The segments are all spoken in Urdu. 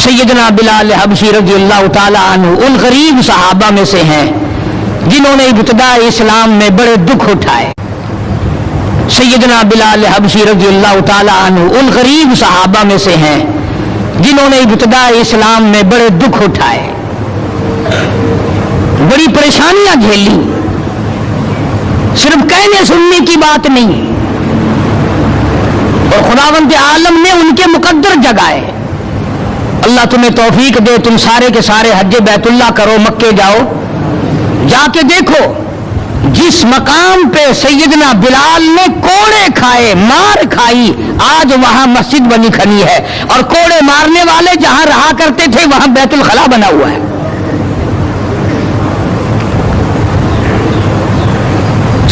سیدنا بلال حبشی رضی اللہ تعالی عنہ ان غریب صحابہ میں سے ہیں جنہوں نے ابتداء اسلام میں بڑے دکھ اٹھائے. سیدنا بلال حبشی رضی اللہ تعالی عنہ ان غریب صحابہ میں سے ہیں جنہوں نے ابتداء اسلام میں بڑے دکھ اٹھائے، بڑی پریشانیاں جھیلی. صرف کہنے سننے کی بات نہیں، اور خداوند عالم نے ان کے مقدر جگائے. اللہ تمہیں توفیق دے، تم سارے کے سارے حج بیت اللہ کرو، مکے جاؤ، جا کے دیکھو جس مقام پہ سیدنا بلال نے کوڑے کھائے، مار کھائی، آج وہاں مسجد بنی کھڑی ہے، اور کوڑے مارنے والے جہاں رہا کرتے تھے وہاں بیت الخلا بنا ہوا ہے.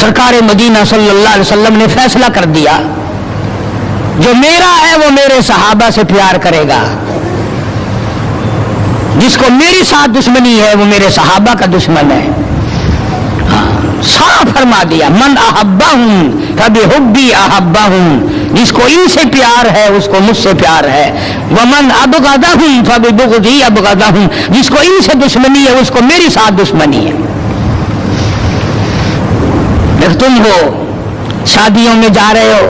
سرکار مدینہ صلی اللہ علیہ وسلم نے فیصلہ کر دیا، جو میرا ہے وہ میرے صحابہ سے پیار کرے گا، جس کو میری ساتھ دشمنی ہے وہ میرے صحابہ کا دشمن ہے. صاف فرما دیا، من احبہم فبحبی احبہم، جس کو ان سے پیار ہے اس کو مجھ سے پیار ہے. ومن ابغضہم فببغضی ابغضہم، جس کو ان سے دشمنی ہے اس کو میری ساتھ دشمنی ہے. اگر تم ہو شادیوں میں جا رہے ہو،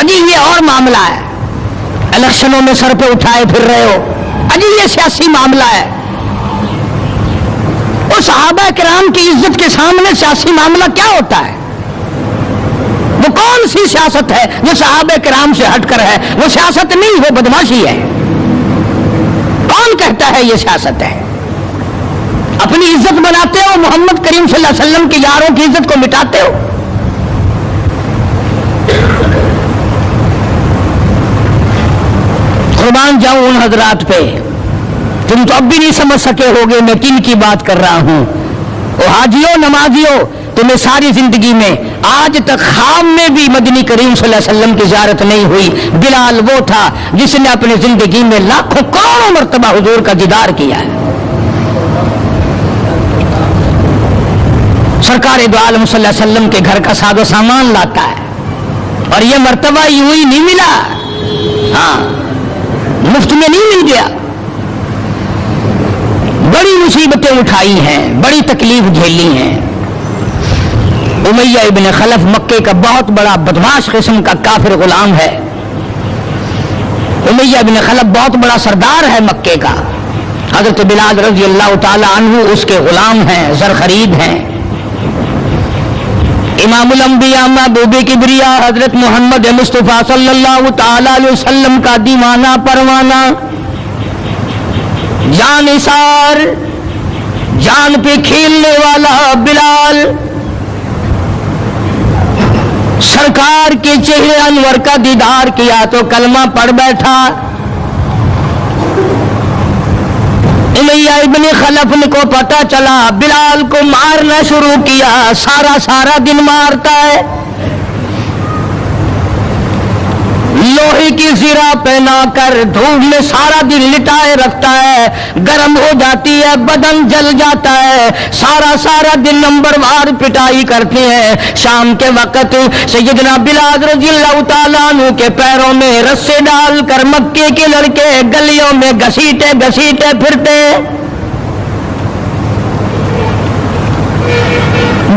اجی یہ اور معاملہ ہے، الیکشنوں میں سر پہ اٹھائے پھر رہے ہو، اجی یہ سیاسی معاملہ ہے. اور صحابہ کرام کی عزت کے سامنے سیاسی معاملہ کیا ہوتا ہے؟ وہ کون سی سیاست ہے جو صحابہ کرام سے ہٹ کر ہے؟ وہ سیاست نہیں، وہ بدماشی ہے. کون کہتا ہے یہ سیاست ہے؟ اپنی عزت بناتے ہو، محمد کریم صلی اللہ علیہ وسلم کے یاروں کی عزت کو مٹاتے ہو. قربان جاؤں ان حضرات پہ، تم تو اب بھی نہیں سمجھ سکے ہوگے میں کن کی بات کر رہا ہوں. او حاجیوں، نمازیوں، تمہیں ساری زندگی میں آج تک خواب میں بھی مدنی کریم صلی اللہ علیہ وسلم کی زیارت نہیں ہوئی. بلال وہ تھا جس نے اپنی زندگی میں لاکھوں کروڑوں مرتبہ حضور کا دیدار کیا ہے. سرکار دو عالم صلی اللہ علیہ وسلم کے گھر کا ساز و سامان لاتا ہے، اور یہ مرتبہ یوں ہی نہیں ملا، ہاں مفت میں نہیں مل گیا. بڑی مصیبتیں اٹھائی ہیں، بڑی تکلیف جھیلی ہیں. امیہ ابن خلف مکے کا بہت بڑا بدماش قسم کا کافر غلام ہے. امیہ ابن خلف بہت بڑا سردار ہے مکے کا. حضرت بلال رضی اللہ تعالی عنہ اس کے غلام ہیں، زر خرید ہیں. امام الانبیاء محبوب کبریا حضرت محمد مصطفیٰ صلی اللہ تعالی علیہ وسلم کا دیوانہ پروانہ، جان نثار، جان پہ کھیلنے والا بلال، سرکار کے چہرے انور کا دیدار کیا تو کلمہ پڑھ بیٹھا. امیہ ابن خلف کو پتہ چلا، بلال کو مارنا شروع کیا. سارا دن مارتا ہے، لوہے کی زرہ پہنا کر دھوپ میں سارا دن لٹائے رکھتا ہے. گرم ہو جاتی ہے، بدن جل جاتا ہے. سارا دن نمبر وار پٹائی کرتے ہیں. شام کے وقت سیدنا بلال رضی اللہ تعالیٰ عنہ کے پیروں میں رسے ڈال کر مکے کے لڑکے گلیوں میں گھسیٹے پھرتے.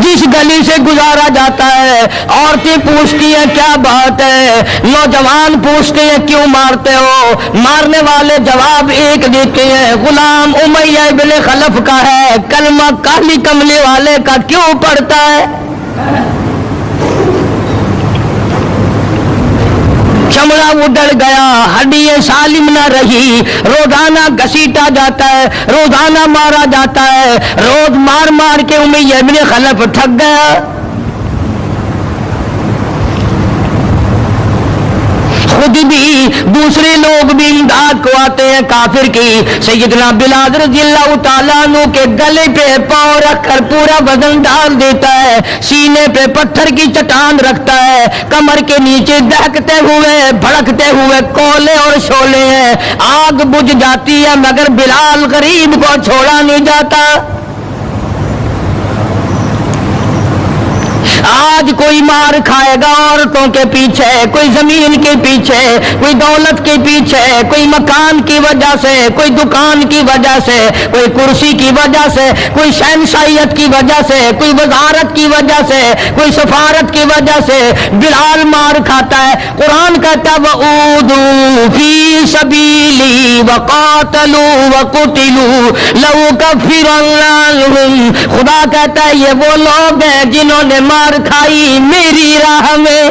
جس گلی سے گزارا جاتا ہے عورتیں پوچھتی ہیں کیا بات ہے، نوجوان پوچھتے ہیں کیوں مارتے ہو. مارنے والے جواب ایک دیتے ہیں، غلام امیہ ابن خلف کا ہے، کلمہ کالی کملی والے کا کیوں پڑھتا ہے؟ چمڑا اڑ گیا، ہڈیاں سالم نہ رہی. روزانہ گھسیٹا جاتا ہے، روزانہ مارا جاتا ہے. روز مار کے امیہ ابن خلف تھک گیا. خود بھی دوسرے لوگ بھی امداد کو آتے ہیں کافر کی. سیدنا بلال رضی اللہ تعالیٰ عنہ کے گلے پہ پاؤں رکھ کر پورا وزن ڈال دیتا ہے. سینے پہ پتھر کی چٹان رکھتا ہے. کمر کے نیچے دہکتے ہوئے بھڑکتے ہوئے کولے اور شعلے ہیں. آگ بجھ جاتی ہے مگر بلال غریب کو چھوڑا نہیں جاتا. آج کوئی مار کھائے گا عورتوں کے پیچھے، کوئی زمین کے پیچھے، کوئی دولت کے پیچھے، کوئی مکان کی وجہ سے، کوئی دکان کی وجہ سے، کوئی کرسی کی وجہ سے، کوئی شہنشاہیت کی وجہ سے، کوئی وزارت کی وجہ سے، کوئی سفارت کی وجہ سے بلال مار کھاتا ہے۔ قرآن کہتا ہے وَأُوذُوا فِي سَبِيلِي وَقَاتَلُوا وَقُتِلُوا لَأُكَفِّرَنَّ عَنْهُمْ، خدا کہتا ہے یہ وہ لوگ ہیں جنہوں نے مار کھائی میری راہ میں،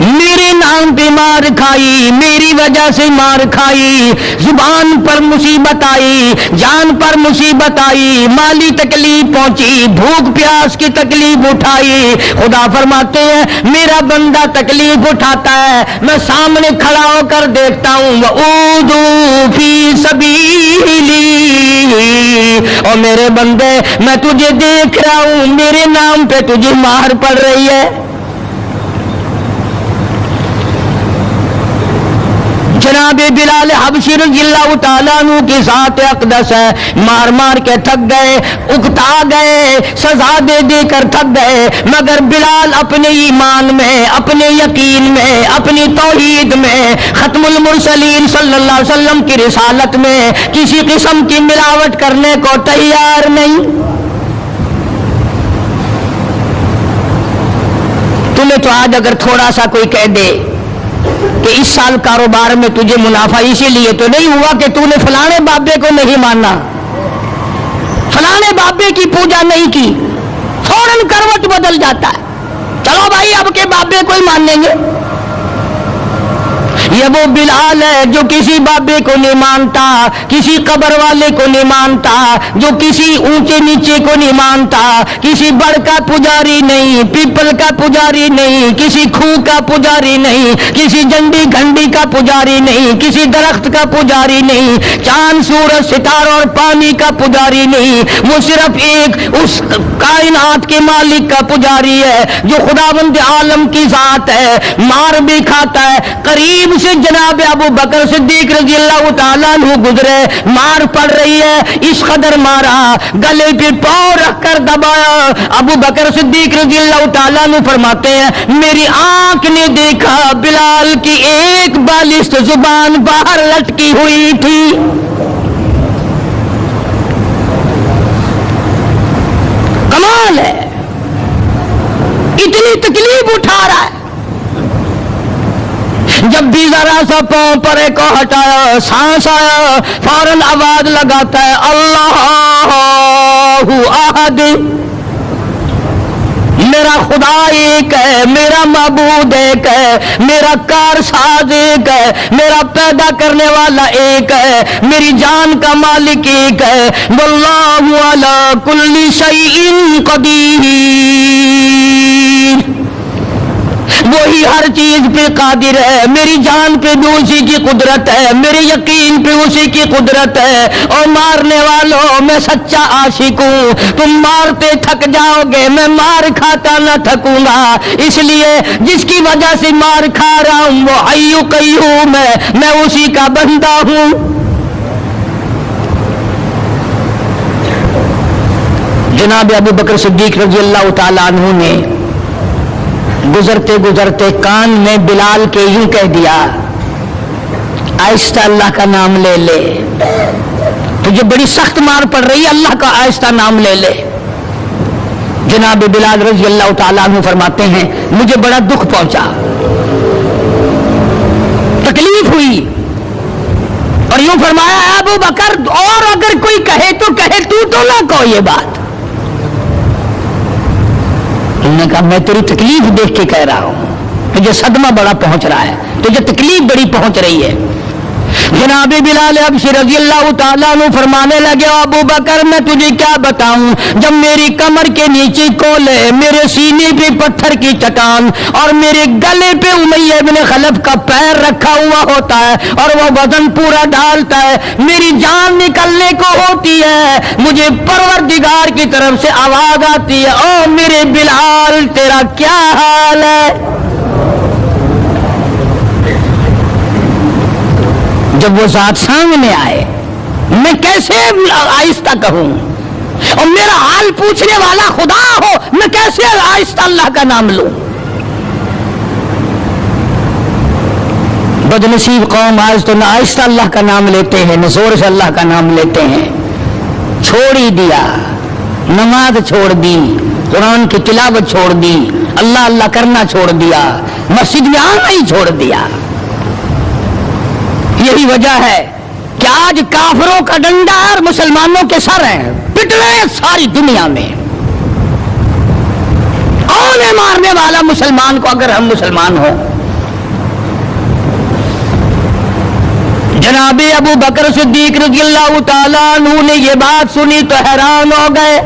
میرے نام پہ مار کھائی، میری وجہ سے مار کھائی، زبان پر مصیبت آئی، جان پر مصیبت آئی، مالی تکلیف پہنچی، بھوک پیاس کی تکلیف اٹھائی۔ خدا فرماتے ہیں میرا بندہ تکلیف اٹھاتا ہے، میں سامنے کھڑا ہو کر دیکھتا ہوں وَأُوذُوا فِي سَبِيلِي، اور میرے بندے میں تجھے دیکھ رہا ہوں، میرے نام پہ تجھے مار پڑ رہی ہے۔ جناب بلال حبشی رضی اللہ تعالیٰ عنہ کی ذات اقدس ہے، مار مار کے تھک گئے، اکتا گئے، سزا دے دے کر تھک گئے، مگر بلال اپنے ایمان میں، اپنے یقین میں، اپنی توحید میں، ختم المرسلین صلی اللہ علیہ وسلم کی رسالت میں کسی قسم کی ملاوٹ کرنے کو تیار نہیں۔ تمہیں تو آج اگر تھوڑا سا کوئی کہہ دے کہ اس سال کاروبار میں تجھے منافع اسی لیے تو نہیں ہوا کہ تو نے فلانے بابے کو نہیں مانا، فلانے بابے کی پوجا نہیں کی، فوراً کروٹ بدل جاتا ہے، چلو بھائی اب کے بابے کو ہی مان لیں گے۔ یہ وہ بلال ہے جو کسی بابے کو نہیں مانتا، کسی قبر والے کو نہیں مانتا، جو کسی اونچے نیچے کو نہیں مانتا، کسی بڑ کا پجاری نہیں، پیپل کا پجاری نہیں، کسی کھوہ کا پجاری نہیں، کسی جنڈی گھنڈی کا پجاری نہیں، کسی درخت کا پجاری نہیں، چاند سورج ستاروں اور پانی کا پجاری نہیں، وہ صرف ایک اس کائنات کے مالک کا پجاری ہے جو خداوند عالم کی ذات ہے۔ مار بھی کھاتا ہے، قریب سے جناب ابو بکر صدیق رضی اللہ تعالیٰ عنہ گزرے، مار پڑ رہی ہے، اس قدر مارا، گلے پہ پاؤں رکھ کر دبایا۔ ابو بکر صدیق رضی اللہ تعالیٰ عنہ فرماتے ہیں میری آنکھ نے دیکھا بلال کی ایک بالشت زبان باہر لٹکی ہوئی تھی۔ کمال ہے، اتنی تکلیف اٹھا رہا ہے، جب بھی ذرا سا پاؤں پرے کو ہٹایا، سانس آیا، فوراً آواز لگاتا ہے اللہ احد، میرا خدا ایک ہے، میرا معبود ایک ہے، میرا کارساز ایک ہے، میرا پیدا کرنے والا ایک ہے، میری جان کا مالک ایک ہے، واللہ علی کل شیء قدیر، وہی ہر چیز پہ قادر ہے، میری جان پہ بھی اسی کی قدرت ہے، میرے یقین پہ اسی کی قدرت ہے۔ اور مارنے والوں میں سچا عاشق ہوں، تم مارتے تھک جاؤ گے، میں مار کھاتا نہ تھکوں گا، اس لیے جس کی وجہ سے مار کھا رہا ہوں وہ حی قیوم ہے، میں اسی کا بندہ ہوں۔ جناب ابو بکر صدیق رضی اللہ تعالیٰ عنہ نے گزرتے گزرتے کان میں بلال کے یوں کہہ دیا آہستہ اللہ کا نام لے لے، تجھے بڑی سخت مار پڑ رہی ہے، اللہ کا آہستہ نام لے لے۔ جناب بلال رضی اللہ تعالیٰ عنہ فرماتے ہیں مجھے بڑا دکھ پہنچا، تکلیف ہوئی، اور یوں فرمایا ابو بکر اور اگر کوئی کہے تو کہے، تو نہ کہو یہ بات۔ انہوں نے کہا میں تیری تکلیف دیکھ کے کہہ رہا ہوں، تجھے صدمہ بڑا پہنچ رہا ہے، تجھے تکلیف بڑی پہنچ رہی ہے۔ جناب بلال حبشی رضی اللہ تعالیٰ عنہ فرمانے لگے ابو بکر میں تجھے کیا بتاؤں، جب میری کمر کے نیچے کولے، میرے سینے پہ پتھر کی چٹان اور میرے گلے پہ امیہ بن خلف کا پیر رکھا ہوا ہوتا ہے اور وہ وزن پورا ڈالتا ہے، میری جان نکلنے کو ہوتی ہے، مجھے پروردگار کی طرف سے آواز آتی ہے او میرے بلال تیرا کیا حال ہے۔ جب وہ ذات سامنے آئے میں کیسے آہستہ کہوں، اور میرا حال پوچھنے والا خدا ہو، میں کیسے آہستہ اللہ کا نام لوں؟ بدنصیب قوم آج تو نہ آہستہ اللہ کا نام لیتے ہیں نہ زور سے اللہ کا نام لیتے ہیں. چھوڑ ہی دیا، نماز چھوڑ دی، قرآن کی تلاوت چھوڑ دی، اللہ اللہ کرنا چھوڑ دیا، مسجد میں آنا ہی چھوڑ دیا. یہی وجہ ہے کہ آج کافروں کا ڈنڈا اور مسلمانوں کے سر ہیں، پٹ رہے ہیں ساری دنیا میں. کون ہے مارنے والا مسلمان کو اگر ہم مسلمان ہوں؟ جناب ابو بکر صدیق رضی اللہ تعالیٰ عنہ نے یہ بات سنی تو حیران ہو گئے.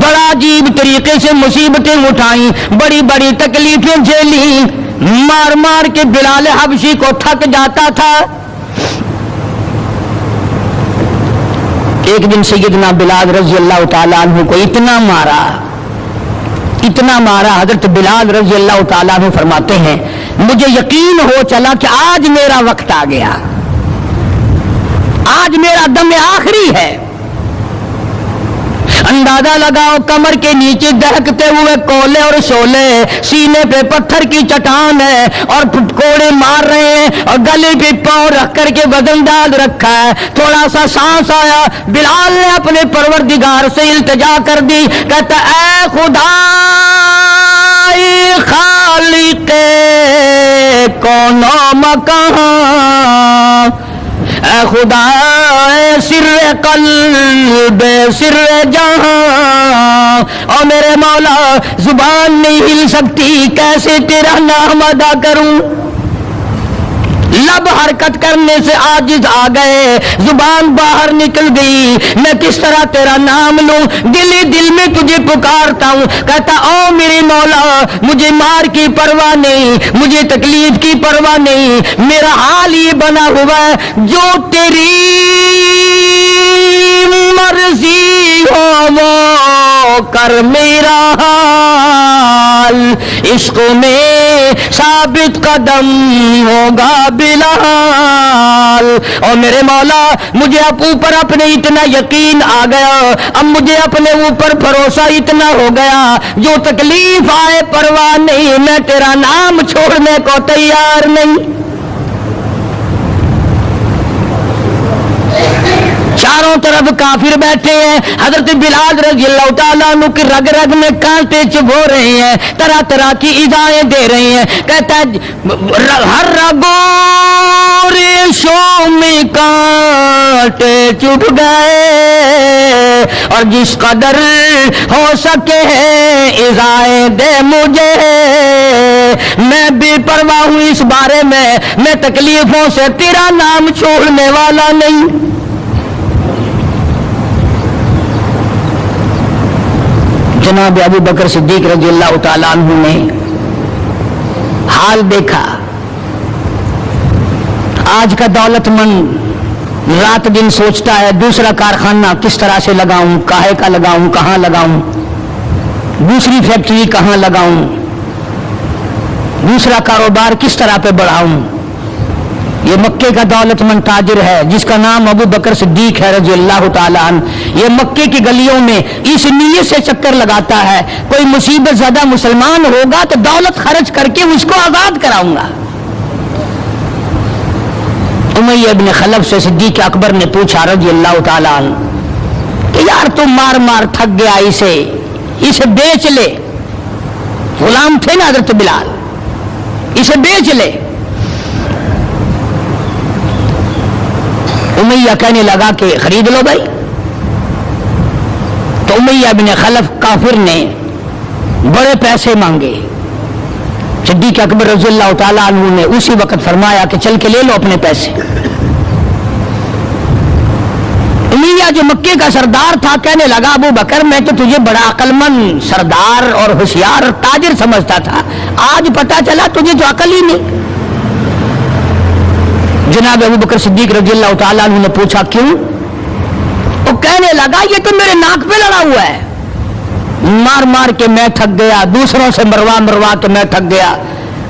بڑا عجیب طریقے سے مصیبتیں اٹھائیں، بڑی بڑی تکلیفیں جھیلیں، مار مار کے بلال حبشی کو تھک جاتا تھا. ایک دن سیدنا بلال رضی اللہ تعالیٰ عنہ کو اتنا مارا، حضرت بلال رضی اللہ تعالیٰ عنہ فرماتے ہیں مجھے یقین ہو چلا کہ آج میرا وقت آ گیا، آج میرا دم آخری ہے. اندازہ لگاؤ، کمر کے نیچے دہکتے ہوئے کولے اور شولے، سینے پہ پتھر کی چٹان ہے اور کوڑے مار رہے ہیں اور گلے پہ پاؤں رکھ کر کے وزن ڈال رکھا ہے. تھوڑا سا سانس آیا، بلال نے اپنے پروردگار سے التجا کر دی، کہتا اے خدا خالق کون و مکان، اے خدا سر قلب سر جہاں، اور میرے مولا زبان نہیں ہل سکتی، کیسے تیرا نام ادا کروں؟ لب حرکت کرنے سے عاجز آ گئے، زبان باہر نکل گئی، میں کس طرح تیرا نام لوں؟ دل ہی دل میں تجھے پکارتا ہوں. کہتا او میرے مولا، مجھے مار کی پرواہ نہیں، مجھے تکلیف کی پرواہ نہیں، میرا حال یہ بنا ہوا ہے جو تیری مرضی ہو وہ کر میرا حال، عشق میں ثابت قدم ہوگا بلال. اور میرے مولا مجھے اب اوپر اپنے اتنا یقین آ گیا، اب مجھے اپنے اوپر بھروسہ اتنا ہو گیا، جو تکلیف آئے پرواہ نہیں، میں تیرا نام چھوڑنے کو تیار نہیں. چاروں طرف کافر بیٹھے ہیں، حضرت بلال رضی اللہ تعالیٰ عنہ کی رگ رگ میں کانٹے چبھو رہے ہیں، طرح طرح کی ایذائیں دے رہے ہیں. کہتا ہے ہر رگوں ریشوں میں کانٹے چبھ گئے، اور جس قدر ہو سکے ایذائیں دے مجھے، میں بے پرواہ ہوں اس بارے میں تکلیفوں سے تیرا نام چھوڑنے والا نہیں. جناب ابو بکر صدیق رضی اللہ تعالیٰ عنہ نے حال دیکھا. آج کا دولت مند رات دن سوچتا ہے دوسرا کارخانہ کس طرح سے لگاؤں، کاہے کا لگاؤں، کہاں لگاؤں، دوسری فیکٹری کہاں لگاؤں، دوسرا کاروبار کس طرح پہ بڑھاؤں. یہ مکے کا دولت مند تاجر ہے جس کا نام ابو بکر صدیق ہے رضی اللہ تعالیٰ عنہ. یہ مکے کی گلیوں میں اس نیت سے چکر لگاتا ہے کوئی مصیبت زدہ مسلمان ہوگا تو دولت خرچ کر کے اس کو آزاد کراؤں گا. امیہ ابن خلف سے صدیق اکبر نے پوچھا رضی اللہ تعالیٰ عنہ کہ یار تم مار مار تھک گیا، اسے بیچ لے. غلام تھے نا حضرت بلال، اسے بیچ لے. امیہ کہنے لگا کہ خرید لو بھائی. تو امیہ بن خلف کافر نے بڑے پیسے مانگے. صدیق اکبر رضی اللہ تعالیٰ عنہ نے اسی وقت فرمایا کہ چل کے لے لو اپنے پیسے. امیہ جو مکے کا سردار تھا کہنے لگا ابو بکر میں تو تجھے بڑا عقل مند سردار اور ہوشیار تاجر سمجھتا تھا، آج پتا چلا تجھے تو عقل ہی نہیں. جناب ابو بکر صدیق رضی اللہ تعالیٰ عنہ نے پوچھا کیوں؟ وہ کہنے لگا یہ تو میرے ناک پہ لڑا ہوا ہے، مار مار کے میں تھک گیا، دوسروں سے مروا کے میں تھک گیا.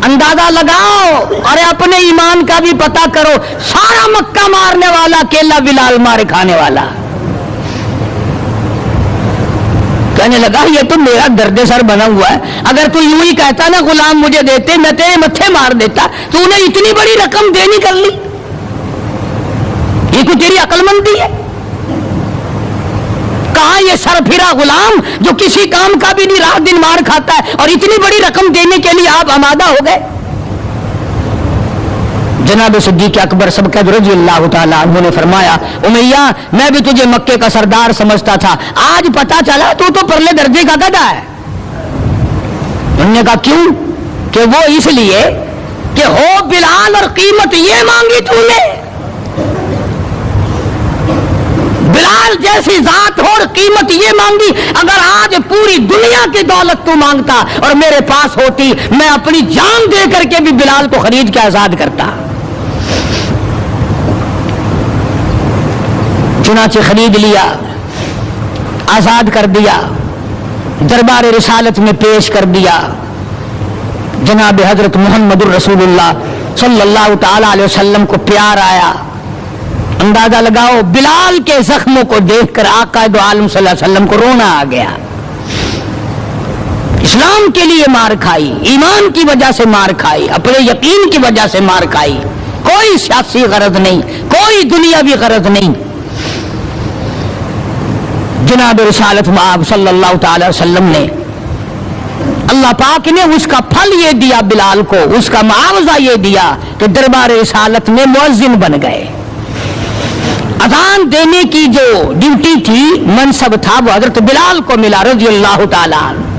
اندازہ لگاؤ اور اپنے ایمان کا بھی پتہ کرو، سارا مکہ مارنے والا اکیلا بلال مارے کھانے والا. کہنے لگا یہ تو میرا درد سر بنا ہوا ہے، اگر تو یوں ہی کہتا نا غلام مجھے دیتے میں تیرے متھے مار دیتا، تو انہیں اتنی بڑی رقم دینی کر لی، یہ کوئی تیری عقل مندی ہے؟ کہاں یہ سر پھرا غلام جو کسی کام کا بھی نہیں، رات دن مار کھاتا ہے، اور اتنی بڑی رقم دینے کے لیے آپ آمادہ ہو گئے؟ جناب صدیق اکبر سبقت رضی اللہ تعالیٰ عنہ نے فرمایا امیہ میں بھی تجھے مکے کا سردار سمجھتا تھا، آج پتا چلا تو پرلے درجے کا گدھا ہے۔ انہوں نے کہا کیوں؟ کہ وہ اس لیے کہ ہو بلال اور قیمت یہ مانگی تو نے، بلال جیسی ذات ہو اور قیمت یہ مانگی، اگر آج پوری دنیا کی دولت تو مانگتا اور میرے پاس ہوتی میں اپنی جان دے کر کے بھی بلال کو خرید کے آزاد کرتا۔ چنانچہ خرید لیا، آزاد کر دیا، دربار رسالت میں پیش کر دیا، جناب حضرت محمد الرسول اللہ صلی اللہ تعالی علیہ وسلم کو پیار آیا۔ اندازہ لگاؤ بلال کے زخموں کو دیکھ کر آقا دو عالم صلی اللہ علیہ وسلم کو رونا آ گیا۔ اسلام کے لیے مار کھائی، ایمان کی وجہ سے مار کھائی، اپنے یقین کی وجہ سے مار کھائی، کوئی سیاسی غرض نہیں، کوئی دنیاوی غرض نہیں۔ جناب رسالت مآب صلی اللہ تعالی وسلم نے، اللہ پاک نے اس کا پھل یہ دیا بلال کو، اس کا معاوضہ یہ دیا کہ دربار رسالت میں مؤذن بن گئے۔ اذان دینے کی جو ڈیوٹی تھی، منصب تھا، وہ حضرت بلال کو ملا رضی اللہ تعالی عنہ۔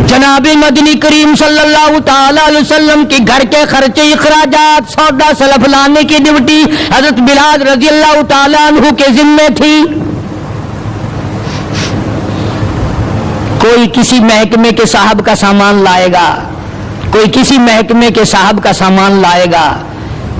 جناب مدنی کریم صلی اللہ تعالی علیہ وسلم کے گھر کے خرچے اخراجات سودا سلف لانے کی ڈیوٹی حضرت بلال رضی اللہ تعالی عنہ کے ذمے تھی۔ کوئی کسی محکمے کے صاحب کا سامان لائے گا، کوئی کسی محکمے کے صاحب کا سامان لائے گا،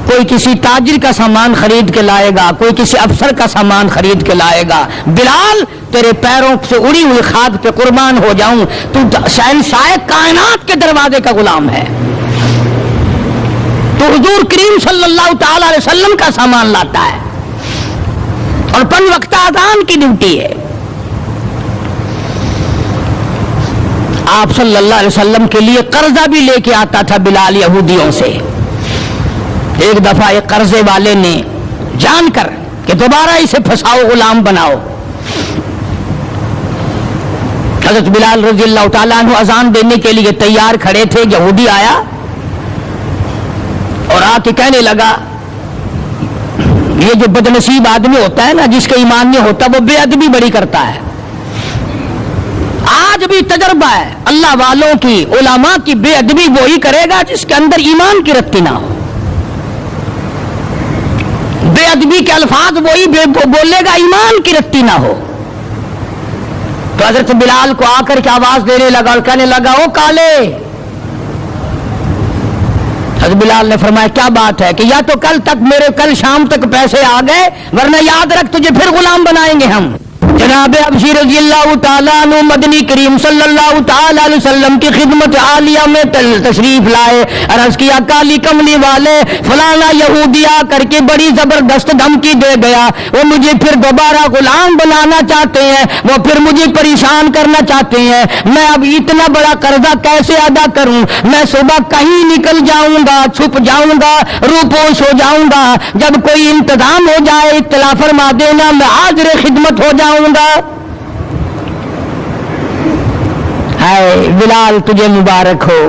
کوئی کسی تاجر کا سامان خرید کے لائے گا، کوئی کسی افسر کا سامان خرید کے لائے گا۔ بلال تیرے پیروں سے اڑی ہوئی خاک پہ قربان ہو جاؤں، تو شہنشاہ کائنات کے دروازے کا غلام ہے، تو حضور کریم صلی اللہ تعالی علیہ وسلم کا سامان لاتا ہے، اور 5 وقت اذان کی ڈیوٹی ہے۔ آپ صلی اللہ علیہ وسلم کے لیے قرضہ بھی لے کے آتا تھا بلال یہودیوں سے۔ ایک دفعہ ایک قرضے والے نے جان کر کہ دوبارہ اسے پھنساؤ، غلام بناؤ، حضرت بلال رضی اللہ تعالیٰ عنہ اذان دینے کے لیے تیار کھڑے تھے، یہودی آیا اور آ کے کہنے لگا، یہ جو بدنصیب آدمی ہوتا ہے نا، جس کا ایمان نہیں ہوتا، وہ بے ادبی بڑی کرتا ہے۔ آج بھی تجربہ ہے اللہ والوں کی، علماء کی، بے ادبی وہی کرے گا جس کے اندر ایمان کی رتی نہ ہو، بے ادبی کے الفاظ وہی بولے گا ایمان کی رتی نہ ہو۔ تو حضرت بلال کو آ کر کے آواز دینے لگا اور کہنے لگا، او کالے۔ حضرت بلال نے فرمایا کیا بات ہے؟ کہ یا تو کل شام تک پیسے آ گئے، ورنہ یاد رکھ تجھے پھر غلام بنائیں گے ہم۔ جناب حبشی رضی اللہ تعالیٰ عنہ مدنی کریم صلی اللہ تعالیٰ علیہ وسلم کی خدمت عالیہ میں تشریف لائے، عرض کیا کالی کملی والے فلانا یہودی آ کر کے بڑی زبردست دھمکی دے گیا، وہ مجھے پھر دوبارہ غلام بنانا چاہتے ہیں، وہ پھر مجھے پریشان کرنا چاہتے ہیں، میں اب اتنا بڑا قرضہ کیسے ادا کروں؟ میں صبح کہیں نکل جاؤں گا، چھپ جاؤں گا، روپوش ہو جاؤں گا، جب کوئی انتظام ہو جائے اطلاع فرما دینا، میں حاضر خدمت ہو جاؤں گا۔ ہے بلال تجھے مبارک ہو،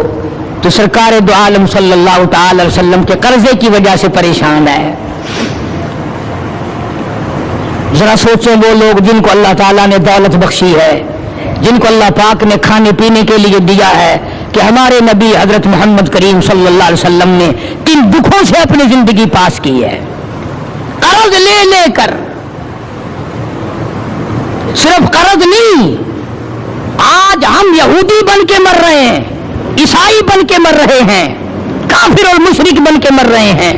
تو سرکار دو عالم صلی اللہ تعالی وسلم کے قرضے کی وجہ سے پریشان ہے۔ ذرا سوچیں وہ لوگ جن کو اللہ تعالیٰ نے دولت بخشی ہے، جن کو اللہ پاک نے کھانے پینے کے لیے دیا ہے، کہ ہمارے نبی حضرت محمد کریم صلی اللہ علیہ وسلم نے کن دکھوں سے اپنی زندگی پاس کی ہے، قرض لے لے کر۔ صرف قرض نہیں، آج ہم یہودی بن کے مر رہے ہیں، عیسائی بن کے مر رہے ہیں، کافر اور مشرک بن کے مر رہے ہیں۔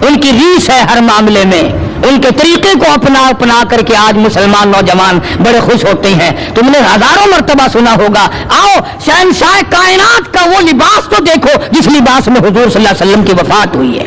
ان کی ریس ہے ہر معاملے میں، ان کے طریقے کو اپنا کر کے آج مسلمان نوجوان بڑے خوش ہوتے ہیں۔ تم نے ہزاروں مرتبہ سنا ہوگا، آؤ شہنشاہ کائنات کا وہ لباس تو دیکھو جس لباس میں حضور صلی اللہ علیہ وسلم کی وفات ہوئی ہے۔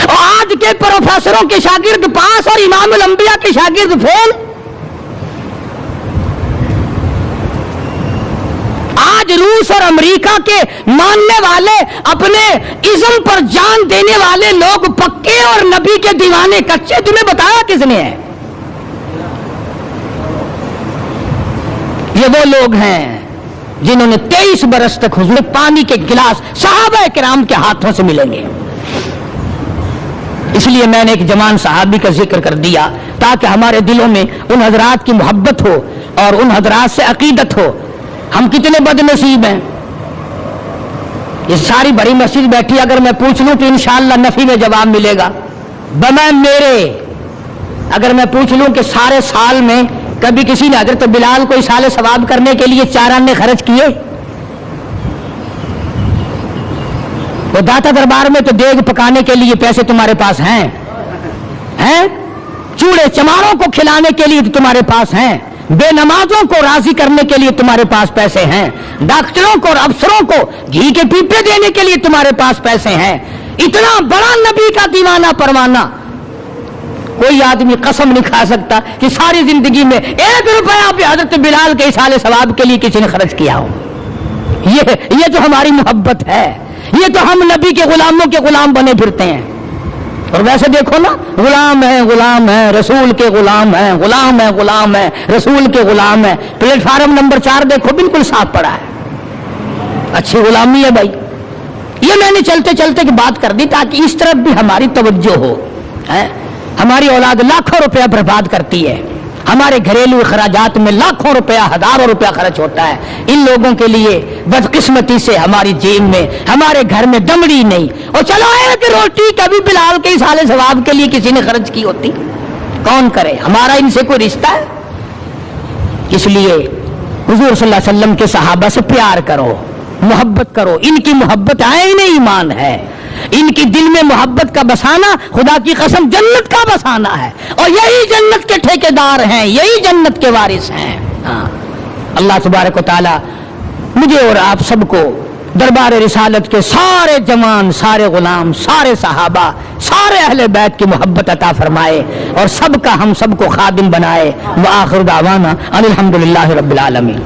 اور آج کے پروفیسروں کے شاگرد پاس اور امام الانبیاء کے شاگرد فیل. آج روس اور امریکہ کے ماننے والے، اپنے ازم پر جان دینے والے لوگ پکے اور نبی کے دیوانے کچے. تمہیں بتایا کس نے ہے؟ یہ وہ لوگ ہیں جنہوں نے 23 برس تک حضور پانی کے گلاس صحابہ کرام کے ہاتھوں سے ملیں گے. اس لیے میں نے ایک جوان صحابی کا ذکر کر دیا تاکہ ہمارے دلوں میں ان حضرات کی محبت ہو اور ان حضرات سے عقیدت ہو. ہم کتنے بد نصیب ہیں. یہ ساری بڑی مسجد بیٹھی، اگر میں پوچھ لوں تو انشاءاللہ نفی میں جواب ملے گا. بمیں میرے اگر میں پوچھ لوں کہ سارے سال میں کبھی کسی نے حضرت بلال کو اصال ثواب کرنے کے لیے 4 آنے خرچ کیے؟ وہ داتا دربار میں تو دیگ پکانے کے لیے پیسے تمہارے پاس ہیں، چوڑے چماروں کو کھلانے کے لیے تو تمہارے پاس ہیں، بے نمازوں کو راضی کرنے کے لیے تمہارے پاس پیسے ہیں، ڈاکٹروں کو اور افسروں کو گھی کے پیپے دینے کے لیے تمہارے پاس پیسے ہیں. اتنا بڑا نبی کا دیوانہ پروانہ کوئی آدمی قسم نہیں کھا سکتا کہ ساری زندگی میں 1 روپیہ بھی حضرت بلال کے اصال ثواب کے لیے کسی نے خرچ کیا ہو. یہ تو ہماری محبت ہے. یہ تو ہم نبی کے غلاموں کے غلام بنے پھرتے ہیں. اور ویسے دیکھو نا، غلام ہے رسول کے غلام ہے، غلام ہے رسول کے غلام ہے. پلیٹ فارم نمبر 4 دیکھو، بالکل صاف پڑا ہے. اچھی غلامی ہے بھائی. یہ میں نے چلتے چلتے کی بات کر دی تاکہ اس طرف بھی ہماری توجہ ہو. ہماری اولاد لاکھوں روپیہ برباد کرتی ہے، ہمارے گھریلو اخراجات میں لاکھوں روپیہ، ہزاروں روپیہ خرچ ہوتا ہے. ان لوگوں کے لیے بدقسمتی سے ہماری جیب میں، ہمارے گھر میں دمڑی نہیں. اور چلو ایک روٹی کبھی بلال کے اصال ثواب کے لیے کسی نے خرچ کی ہوتی، کون کرے؟ ہمارا ان سے کوئی رشتہ ہے؟ اس لیے حضور صلی اللہ علیہ وسلم کے صحابہ سے پیار کرو، محبت کرو. ان کی محبت عین ایمان ہے. ان کی دل میں محبت کا بسانا خدا کی قسم جنت کا بسانا ہے. اور یہی جنت کے ٹھیکیدار ہیں، یہی جنت کے وارث ہیں. اللہ تبارک و تعالی مجھے اور آپ سب کو دربار رسالت کے سارے جوان، سارے غلام، سارے صحابہ، سارے اہل بیت کی محبت عطا فرمائے اور سب کا ہم سب کو خادم بنائے. وآخر دعوانا ان الحمدللہ رب العالمین.